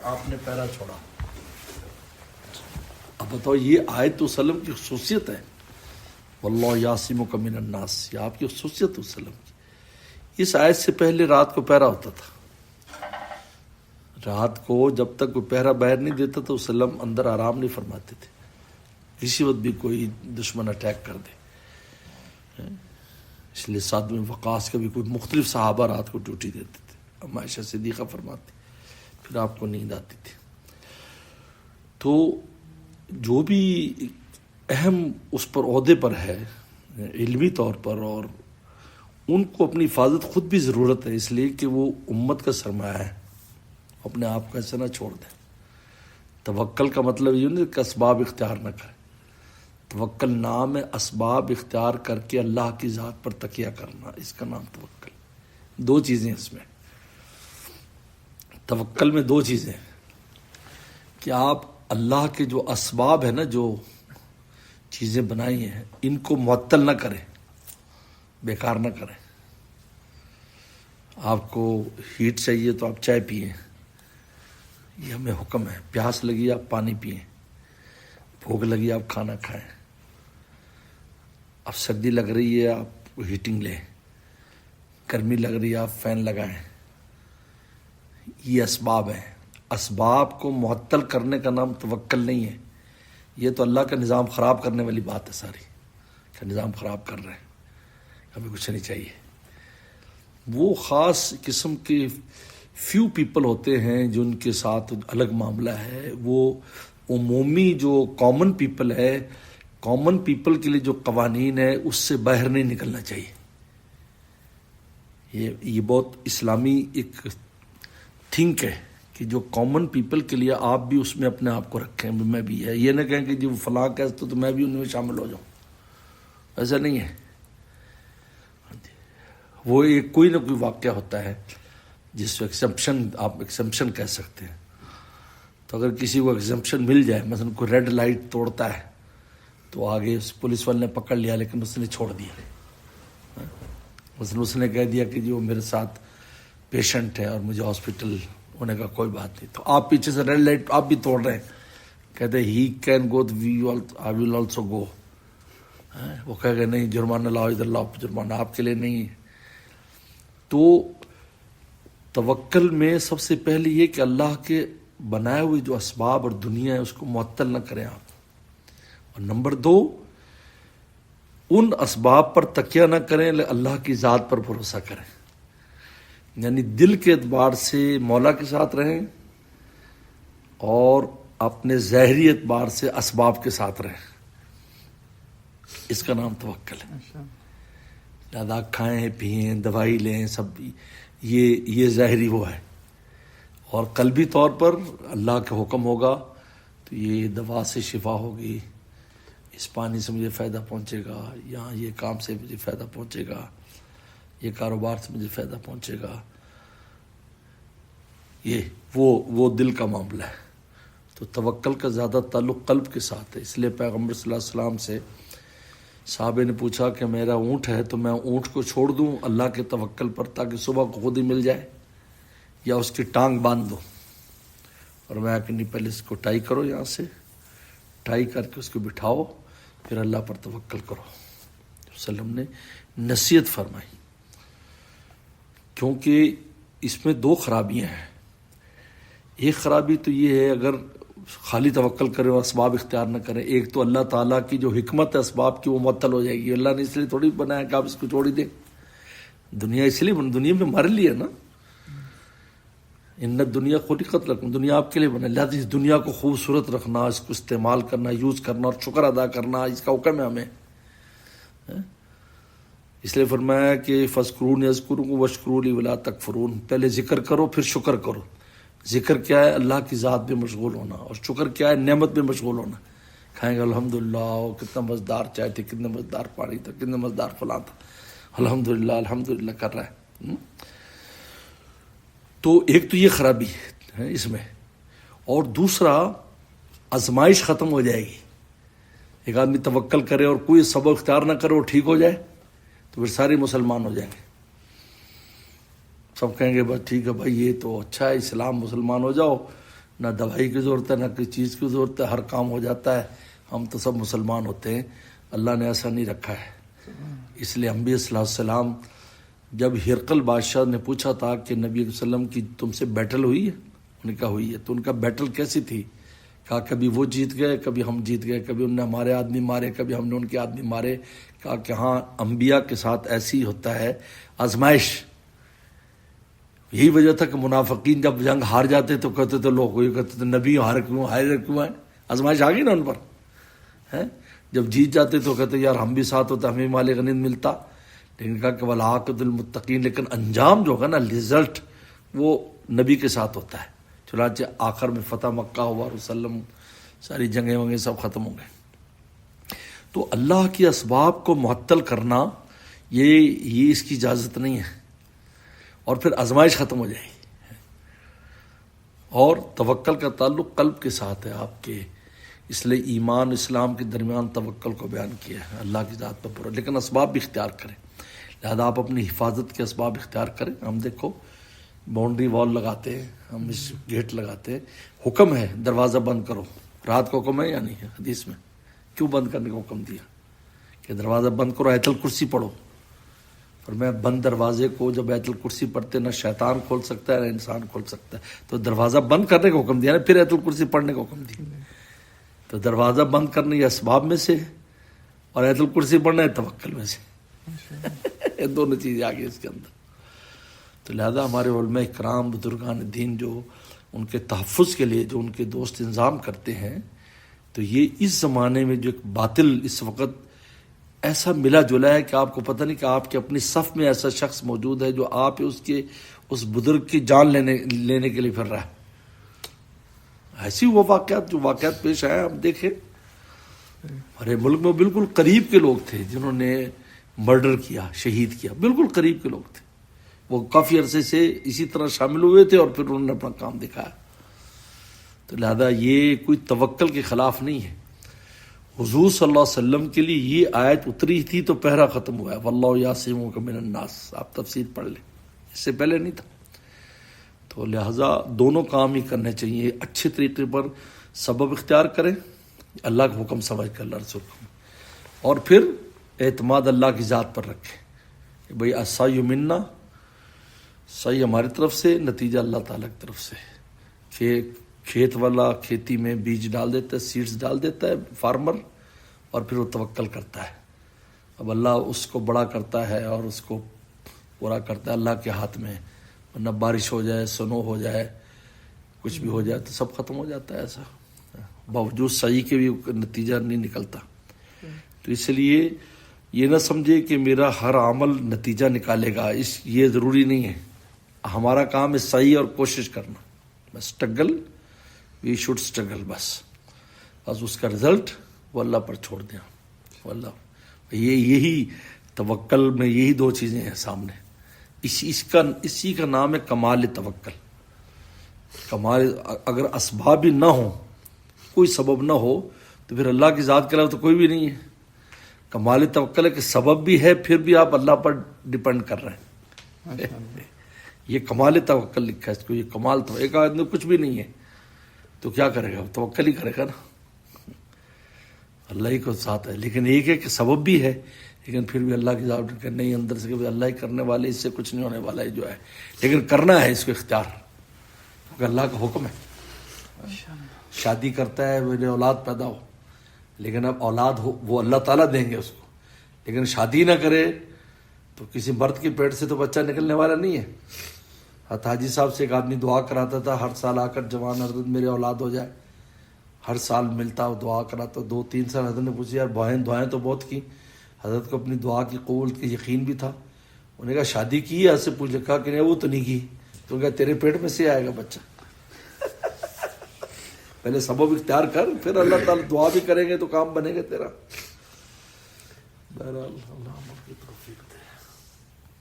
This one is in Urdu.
آپ نے پہرا چھوڑا. اب بتاؤ یہ آیت وسلم کی خصوصیت ہے. واللہ یعصمک من الناس، یہ آپ کی خصوصیت وسلم کی. اس آیت سے پہلے رات کو پہرا ہوتا تھا. رات کو جب تک کوئی پہرا باہر نہیں دیتا تو وسلم اندر آرام نہیں فرماتے تھے، کسی وقت بھی کوئی دشمن اٹیک کر دے. اس لیے سعد بن وقاص کا بھی کوئی مختلف صحابہ رات کو ڈیوٹی دیتے تھے. اب عائشہ صدیقہ فرماتی پھر آپ کو نیند آتی تھی. تو جو بھی اہم اس پر عہدے پر ہے علمی طور پر، اور ان کو اپنی حفاظت خود بھی ضرورت ہے، اس لیے کہ وہ امت کا سرمایہ ہے، اپنے آپ کو ایسے نہ چھوڑ دیں. توکل کا مطلب یہ نہیں کہ اسباب اختیار نہ کریں. توکل نام ہے اسباب اختیار کر کے اللہ کی ذات پر تکیہ کرنا، اس کا نام توکل. دو چیزیں اس میں، توکل میں دو چیزیں کہ آپ اللہ کے جو اسباب ہیں نا، جو چیزیں بنائی ہیں، ان کو معطل نہ کریں، بیکار نہ کریں. آپ کو ہیٹ چاہیے تو آپ چائے پئیں، یہ ہمیں حکم ہے. پیاس لگی آپ پانی پئیں، بھوک لگی آپ کھانا کھائیں. اب سردی لگ رہی ہے آپ ہیٹنگ لیں، گرمی لگ رہی ہے آپ فین لگائیں. یہ اسباب ہیں. اسباب کو معطل کرنے کا نام توکل نہیں ہے. یہ تو اللہ کا نظام خراب کرنے والی بات ہے. ساری کا نظام خراب کر رہے ہیں، ہمیں کچھ نہیں چاہیے. وہ خاص قسم کے فیو پیپل ہوتے ہیں جن کے ساتھ الگ معاملہ ہے. وہ عمومی جو کامن پیپل ہے، کامن پیپل کے لیے جو قوانین ہے اس سے باہر نہیں نکلنا چاہیے. یہ بہت اسلامی ایک تھنک ہے کہ جو کامن پیپل کے لیے آپ بھی اس میں اپنے آپ کو رکھیں. میں بھی ہے، یہ نہ کہیں کہ جو فلاں کہتے تو میں بھی ان میں شامل ہو جاؤں. ایسا نہیں ہے. وہ ایک کوئی نہ کوئی واقعہ ہوتا ہے جس کو ایکسمپشن، آپ ایکسمپشن کہہ سکتے ہیں. تو اگر کسی کو ایکسمپشن مل جائے، مثلا کوئی ریڈ لائٹ توڑتا ہے تو آگے اس پولیس والے نے پکڑ لیا لیکن اس نے چھوڑ دیا. مثلا اس نے کہہ دیا کہ جو میرے ساتھ پیشنٹ ہے اور مجھے ہاسپٹل ہونے کا کوئی بات نہیں، تو آپ پیچھے سے ریڈ لائٹ آپ بھی توڑ رہے ہیں. کہتے he can go I will also go. وہ کہہ گئے نہیں جرمانہ لاؤ، ادھر لاؤ جرمانہ، آپ کے لیے نہیں ہے. تو توکل میں سب سے پہلے یہ کہ اللہ کے بنائے ہوئے جو اسباب اور دنیا ہے اس کو معطل نہ کریں آپ. اور نمبر دو، ان اسباب پر تکیہ نہ کریں، اللہ کی ذات پر بھروسہ کریں. یعنی دل کے اعتبار سے مولا کے ساتھ رہیں اور اپنے ظاہری اعتبار سے اسباب کے ساتھ رہیں. اس کا نام توکل ہے. زیادہ کھائیں پئیں دوائی لیں سب، یہ ظاہری وہ ہے. اور قلبی طور پر اللہ کا حکم ہوگا تو یہ دوا سے شفا ہوگی، اس پانی سے مجھے فائدہ پہنچے گا، یہاں یہ کام سے مجھے فائدہ پہنچے گا، یہ کاروبار سے مجھے فائدہ پہنچے گا. یہ وہ دل کا معاملہ ہے. تو توکل کا زیادہ تعلق قلب کے ساتھ ہے. اس لیے پیغمبر صلی اللہ علیہ وسلم سے صحابہ نے پوچھا کہ میرا اونٹ ہے تو میں اونٹ کو چھوڑ دوں اللہ کے توکل پر تاکہ صبح کو خود ہی مل جائے، یا اس کی ٹانگ باندھ دوں. اور میں کہ نہیں، پہلے اس کو ٹائی کرو، یہاں سے ٹائی کر کے اس کو بٹھاؤ، پھر اللہ پر توکل کرو. وسلم نے نصیحت فرمائی. کیونکہ اس میں دو خرابیاں ہیں. ایک خرابی تو یہ ہے اگر خالی توکل کرے اور اسباب اختیار نہ کرے. ایک تو اللہ تعالیٰ کی جو حکمت ہے اسباب کی وہ معطل ہو جائے گی. اللہ نے اس لیے تھوڑی بنایا کہ آپ اس کو چھوڑ ہی دیں. دنیا اس لیے دنیا میں ہمارے لیے نا، ان دنیا خلقت لکم، دنیا آپ کے لیے بنا. لہٰذا اس دنیا کو خوبصورت رکھنا، اس کو استعمال کرنا، یوز کرنا اور شکر ادا کرنا، اس کا حکم ہے ہمیں. اس لیے فرمایا کہ فذکرونی اذکرکم واشکروا لی ولا تکفرون. پہلے ذکر کرو پھر شکر کرو. ذکر کیا ہے؟ اللہ کی ذات پہ مشغول ہونا. اور شکر کیا ہے؟ نعمت پہ مشغول ہونا. کھائیں گے الحمدللہ، کتنا مزیدار چائے تھی، کتنا مزیدار پانی تھا، کتنا مزیدار فلاں تھا، الحمدللہ الحمدللہ کر رہا ہے. تو ایک تو یہ خرابی ہے اس میں. اور دوسرا، آزمائش ختم ہو جائے گی. ایک آدمی توکل کرے اور کوئی سبب اختیار نہ کرے اور ٹھیک ہو جائے تو پھر سارے مسلمان ہو جائیں گے. سب کہیں گے بس ٹھیک ہے بھائی، یہ تو اچھا ہے اسلام، مسلمان ہو جاؤ. نہ دوائی کی ضرورت ہے، نہ کسی چیز کی ضرورت ہے، ہر کام ہو جاتا ہے. ہم تو سب مسلمان ہوتے ہیں. اللہ نے ایسا نہیں رکھا ہے. اس لیے انبیاء صلی اللہ علیہ وسلم جب ہرقل بادشاہ نے پوچھا تھا کہ نبی علیہ وسلم کی تم سے بیٹل ہوئی ہے، انہوں نے کہا ہوئی ہے. تو ان کا بیٹل کیسی تھی؟ کہا کبھی وہ جیت گئے، کبھی ہم جیت گئے، کبھی انہوں نے ہمارے آدمی مارے، کبھی ہم نے ان کے آدمی مارے. کہا کہ ہاں انبیاء کے ساتھ ایسی ہوتا ہے آزمائش. یہی وجہ تھا کہ منافقین جب جنگ ہار جاتے تو کہتے تھے، لوگ یہ کہتے تھے نبی ہار کیوں ہیں؟ آزمائش آ گئی نا ان پر. جب جیت جاتے تو کہتے یار ہم بھی ساتھ ہوتے، ہمیں مال غنیمت ملتا. لیکن کہا کہ والعاقبۃ للمتقین، لیکن انجام جو ہوگا نا، رزلٹ، وہ نبی کے ساتھ ہوتا ہے. چنانچہ آخر میں فتح مکہ ہوا، وسلم ساری جنگیں وگیں سب ختم ہو گئے. تو اللہ کے اسباب کو معطل کرنا یہ اس کی اجازت نہیں ہے، اور پھر آزمائش ختم ہو جائے گی. اور توکل کا تعلق قلب کے ساتھ ہے آپ کے، اس لیے ایمان اسلام کے درمیان توکل کو بیان کیا ہے، اللہ کی ذات پر پورا. لیکن اسباب بھی اختیار کریں، لہذا آپ اپنی حفاظت کے اسباب اختیار کریں. ہم دیکھو باؤنڈری وال لگاتے ہیں، ہم اس گیٹ لگاتے ہیں، حکم ہے دروازہ بند کرو. رات کو حکم ہے یا نہیں ہے حدیث میں؟ کیوں بند کرنے کا حکم دیا؟ کہ دروازہ بند کرو، آیت الکرسی پڑھو. اور میں بند دروازے کو جب آیت الکرسی پڑھتے نہ شیطان کھول سکتا ہے نہ انسان کھول سکتا ہے، تو دروازہ بند کرنے کا حکم دیا نا، پھر آیت الکرسی پڑھنے کا حکم دیا. تو دروازہ بند کرنے یہ اسباب میں سے، اور آیت الکرسی پڑھنا ہے توکل میں سے. یہ دونوں چیزیں آ گئی اس کے اندر. تو لہذا ہمارے علماء اکرام بزرگان دین جو ان کے تحفظ کے لیے جو ان کے دوست انتظام کرتے ہیں، تو یہ اس زمانے میں جو ایک باطل اس وقت ایسا ملا جلا ہے کہ آپ کو پتہ نہیں کہ آپ کے اپنی صف میں ایسا شخص موجود ہے جو آپ اس بزرگ کی جان لینے کے لیے پھر رہا ہے. ایسی وہ واقعات جو واقعات پیش آئے ہم دیکھیں. ہمارے ملک میں بالکل قریب کے لوگ تھے جنہوں نے مرڈر کیا، شہید کیا، بالکل قریب کے لوگ تھے. وہ کافی عرصے سے اسی طرح شامل ہوئے تھے اور پھر انہوں نے اپنا کام دکھایا. تو لہذا یہ کوئی توکل کے خلاف نہیں ہے. حضور صلی اللہ علیہ وسلم کے لیے یہ آیت اتری تھی تو پہرا ختم ہوا ہے، واللہ یعصمک من الناس. آپ تفسیر پڑھ لیں، اس سے پہلے نہیں تھا. تو لہٰذا دونوں کام ہی کرنے چاہیے. اچھے طریقے پر سبب اختیار کریں، اللہ کا حکم سمجھ کر، اللہ رسول کو، اور پھر اعتماد اللہ کی ذات پر رکھیں کہ بھئی السعی منا، صحیح ہماری طرف سے، نتیجہ اللہ تعالیٰ کی طرف سے. کہ کھیت والا کھیتی میں بیج ڈال دیتا ہے، سیڈز ڈال دیتا ہے فارمر، اور پھر وہ توکل کرتا ہے. اب اللہ اس کو بڑا کرتا ہے اور اس کو پورا کرتا ہے، اللہ کے ہاتھ میں. ورنہ بارش ہو جائے، سنو ہو جائے، کچھ بھی ہو جائے تو سب ختم ہو جاتا ہے. ایسا باوجود صحیح کے بھی نتیجہ نہیں نکلتا. تو اس لیے یہ نہ سمجھے کہ میرا ہر عمل نتیجہ نکالے گا، یہ ضروری نہیں ہے. ہمارا کام ہے صحیح اور کوشش کرنا، بس اسٹرگل، وی شوڈ اسٹرگل، بس اس کا رزلٹ وہ اللہ پر چھوڑ دیں. اللہ یہی توکل میں یہی دو چیزیں ہیں سامنے. اسی کا نام ہے کمال توکل. کمال، اگر اسباب ہی نہ ہوں، کوئی سبب نہ ہو، تو پھر اللہ کی ذات کے علاوہ تو کوئی بھی نہیں ہے. کمال توکل ہے کہ سبب بھی ہے پھر بھی آپ اللہ پر ڈپینڈ کر رہے ہیں. یہ کمال توکل لکھا ہے اس کو. یہ کمال تو ایک آدمی کچھ بھی نہیں ہے تو کیا کرے گا؟ توکل ہی کرے گا نا، اللہ ہی کو ساتھ ہے. لیکن ایک ہے کہ سبب بھی ہے لیکن پھر بھی اللہ کی ذات کرنے ہی اندر سے کہ اللہ ہی کرنے والے، اس سے کچھ نہیں ہونے والا ہے جو ہے، لیکن کرنا ہے اس کو اختیار، کیونکہ اللہ کا حکم ہے. شادی کرتا ہے میرے اولاد پیدا ہو، لیکن اب اولاد ہو وہ اللہ تعالیٰ دیں گے اس کو. لیکن شادی نہ کرے تو کسی مرد کے پیٹ سے تو بچہ نکلنے والا نہیں ہے. حاجی صاحب سے ایک آدمی دعا کراتا تھا ہر سال آ کر، جوان حضرت میرے اولاد ہو جائے. ہر سال ملتا وہ دعا کراتا. 2-3 سال حضرت نے پوچھی یار دعائیں تو بہت کی. حضرت کو اپنی دعا کی قبولیت کی یقین بھی تھا. انہوں نے کہا شادی کی ہے؟ ایسے پوچھ لکھا کہ نہیں وہ تو نہیں کی. تو کہا تیرے پیٹ میں سے آئے گا بچہ. پہلے سبب اختیار کر، پھر اللہ تعالیٰ دعا بھی کریں گے تو کام بنے گا تیرا. بہرحال اللہ کی توفیق دے.